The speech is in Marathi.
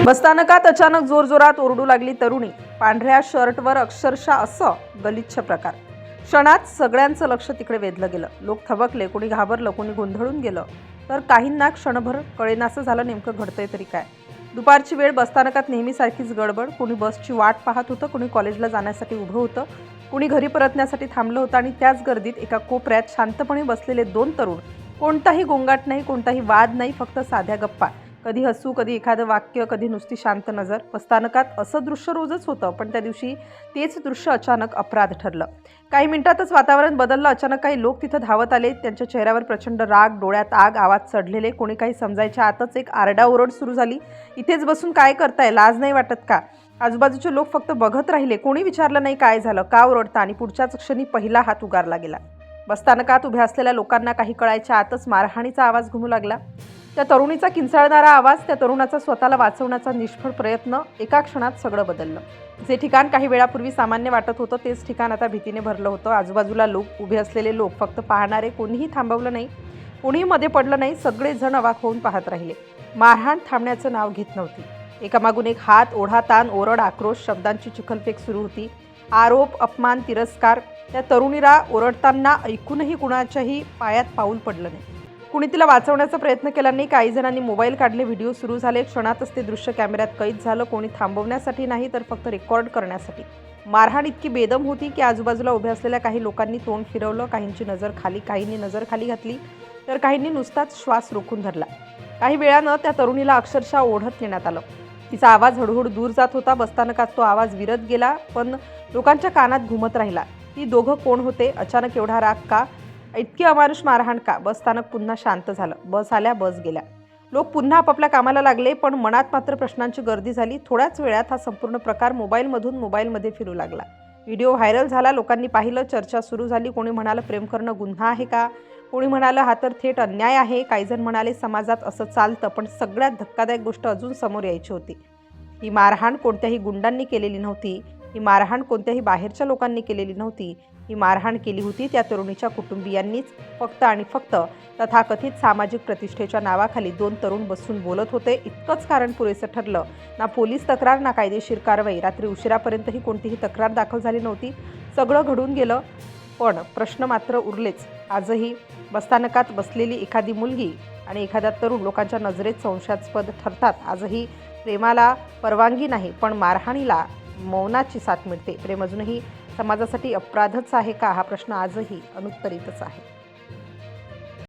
बसस्थानकात अचानक जोरजोरात ओरडू लागली तरुणी. पांढऱ्या शर्टवर अक्षरशः असं गलिच्छ प्रकार. क्षणात सगळ्यांचं लक्ष तिकडे वेधलं गेलं. लोक थबकले, कोणी घाबरलं, कोणी गोंधळून गेलं, तर काहींना क्षणभर कळेनासं झालं नेमकं घडतंय तरी काय. दुपारची वेळ, बसस्थानकात नेहमीसारखीच गडबड. कोणी बसची वाट पाहत होतं, कोणी कॉलेजला जाण्यासाठी उभं होतं, कोणी घरी परतण्यासाठी थांबलं होतं. आणि त्याच गर्दीत एका कोपऱ्यात शांतपणे बसलेले दोन तरुण. कोणताही गोंगाट नाही, कोणताही वाद नाही, फक्त साध्या गप्पा. कधी हसू, कधी एखादं वाक्य, कधी नुसती शांत नजर. बसस्थानकात असं दृश्य रोजच होतं, पण त्या दिवशी तेच दृश्य अचानक अपराध ठरलं. काही मिनिटातच वातावरण बदललं. अचानक काही लोक तिथं धावत आले. त्यांच्या चेहऱ्यावर प्रचंड राग, डोळ्यात आग, आवाज चढलेले. कोणी काही समजायच्या आतच एक आरडाओरड सुरू झाली. इथेच बसून काय करताय? लाज नाही वाटत का? आजूबाजूचे लोक फक्त बघत राहिले. कोणी विचारलं नाही काय झालं, का ओरडता. आणि पुढच्याच क्षणी पहिला हात उगारला गेला. बसस्थानकात उभ्या असलेल्या लोकांना काही कळायच्या आतच मारहाणीचा आवाज घुमू लागला. त्या तरुणीचा किंचाळणारा आवाज, त्या तरुणाचा स्वतःला वाचवण्याचा निष्फळ प्रयत्न. एका क्षणात सगळं बदललं. जे ठिकाण काही वेळापूर्वी सामान्य वाटत होतं, तेच ठिकाण आता भीतीने भरलं होतं. आजूबाजूला लोक, उभे असलेले लोक, फक्त पाहणारे. कोणीही थांबवलं नाही, कोणीही मध्ये पडलं नाही. सगळेजण अवाक होऊन पाहत राहिले. मारहाण थांबण्याचं नाव घेत नव्हती. एकामागून एक हात, ओढा, ताण, ओरड, आक्रोश, शब्दांची चिखलफेक सुरू होती. आरोप, अपमान, तिरस्कार. त्या तरुणीला ओरडताना ऐकूनही कुणाच्याही पायात पाऊल पडलं नाही. कुणी तिला वाचवण्याचा प्रयत्न केला नाही. काही जणांनी मोबाईल काढले, व्हिडिओ सुरू झाले. क्षणातच ते दृश्य कॅमेऱ्यात कैद झालं. कोणी थांबवण्यासाठी नाही, तर फक्त रेकॉर्ड करण्यासाठी. मारहाण इतकी बेदम होती की आजूबाजूला उभ्या असलेल्या काही लोकांनी तोंड फिरवलं. काहींची नजर खाली, काहींनी नजर खाली घातली, तर काहींनी नुसताच श्वास रोखून धरला. काही वेळानं त्या तरुणीला अक्षरशः ओढत नेण्यात आलं. तिचा आवाज हळूहळू दूर जात होता. बसस्थानकात तो आवाज विरत गेला, पण लोकांच्या कानात घुमत राहिला. ती दोघं कोण होते? अचानक एवढा राग का? इतकी अमानुष मारहाण का? बसस्थानक पुन्हा शांत झालं. बस आल्या, बस गेल्या. लोक पुन्हा आपापल्या कामाला लागले, पण मनात मात्र प्रश्नांची गर्दी झाली. थोड्याच वेळात हा संपूर्ण प्रकार मोबाईलमधून मोबाईलमध्ये फिरू लागला. व्हिडिओ व्हायरल झाला. लोकांनी पाहिलं, चर्चा सुरू झाली. कोणी म्हणालं प्रेम करणं गुन्हा आहे का? कोणी म्हणालं हा तर थेट अन्याय आहे. काही जण म्हणाले समाजात असं चालतं. पण सगळ्यात धक्कादायक गोष्ट अजून समोर यायची होती. ही मारहाण कोणत्याही गुंडांनी केलेली नव्हती. ही मारहाण कोणत्याही बाहेरच्या लोकांनी केलेली नव्हती. ही मारहाण केली होती त्या तरुणीच्या कुटुंबियांनीच. फक्त आणि फक्त तथाकथित सामाजिक प्रतिष्ठेच्या नावाखाली दोन तरुण बसून बोलत होते. इतकंच कारण पुरेसं ठरलं. ना पोलीस तक्रार, ना कायदेशीर कारवाई. रात्री उशिरापर्यंतही कोणतीही तक्रार दाखल झाली नव्हती. सगळं घडून गेलं, पण प्रश्न मात्र उरलेच. आजही बसस्थानकात बसलेली एखादी मुलगी आणि एखादा तरुण लोकांच्या नजरेत संशयास्पद ठरतात. आजही प्रेमाला परवानगी नाही, पण मारहाणीला मौनाची साथ मिळते. प्रेम अजूनही समाजासाठी अपराधच आहे का? हा प्रश्न आजही अनुत्तरितच आहे.